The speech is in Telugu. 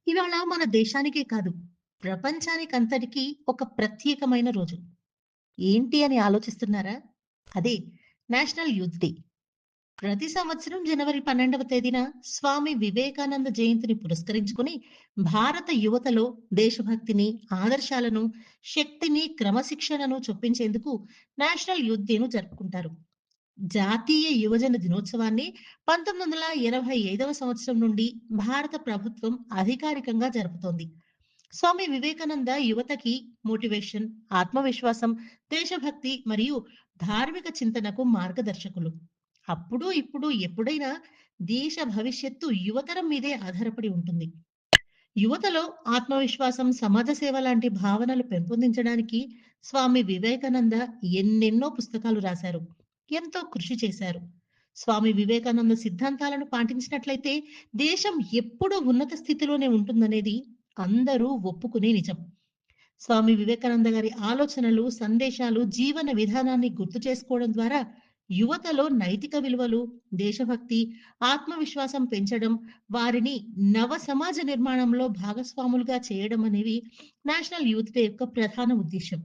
ఇవాళ మన దేశానికే కాదు, ప్రపంచానికంతటికీ ఒక ప్రత్యేకమైన రోజు. ఏంటి అని ఆలోచిస్తున్నారా? అదే నేషనల్ యూత్ డే. ప్రతి సంవత్సరం జనవరి 12వ తేదీన స్వామి వివేకానంద జయంతిని పురస్కరించుకొని భారత యువతలో దేశభక్తిని, ఆదర్శాలను, శక్తిని, క్రమశిక్షణను చొప్పించేందుకు నేషనల్ యూత్ డేను జరుపుకుంటారు. జాతీయ యువజన దినోత్సవాన్ని 1985వ సంవత్సరం నుండి భారత ప్రభుత్వం అధికారికంగా జరుపుతోంది. స్వామి వివేకానంద యువతకి మోటివేషన్, ఆత్మవిశ్వాసం, దేశభక్తి మరియు ధార్మిక చింతనకు మార్గదర్శకులు. అప్పుడు, ఇప్పుడు, ఎప్పుడైనా దేశ భవిష్యత్తు యువతరం మీదే ఆధారపడి ఉంటుంది. యువతలో ఆత్మవిశ్వాసం, సమాజ సేవ లాంటి భావనలు పెంపొందించడానికి స్వామి వివేకానంద ఎన్నెన్నో పుస్తకాలు రాశారు. ఎంతో కృషి చేశారు. స్వామి వివేకానంద సిద్ధాంతాలను పాటించినట్లయితే దేశం ఎప్పుడూ ఉన్నత స్థితిలోనే ఉంటుందనేది అందరూ ఒప్పుకునే నిజం. స్వామి వివేకానంద గారి ఆలోచనలు, సందేశాలు, జీవన విధానాన్ని గుర్తు చేసుకోవడం ద్వారా యువతలో నైతిక విలువలు, దేశభక్తి, ఆత్మవిశ్వాసం పెంచడం, వారిని నవ సమాజ నిర్మాణంలో భాగస్వాములుగా చేయడం అనేవి నేషనల్ యూత్ డే యొక్క ప్రధాన ఉద్దేశ్యం.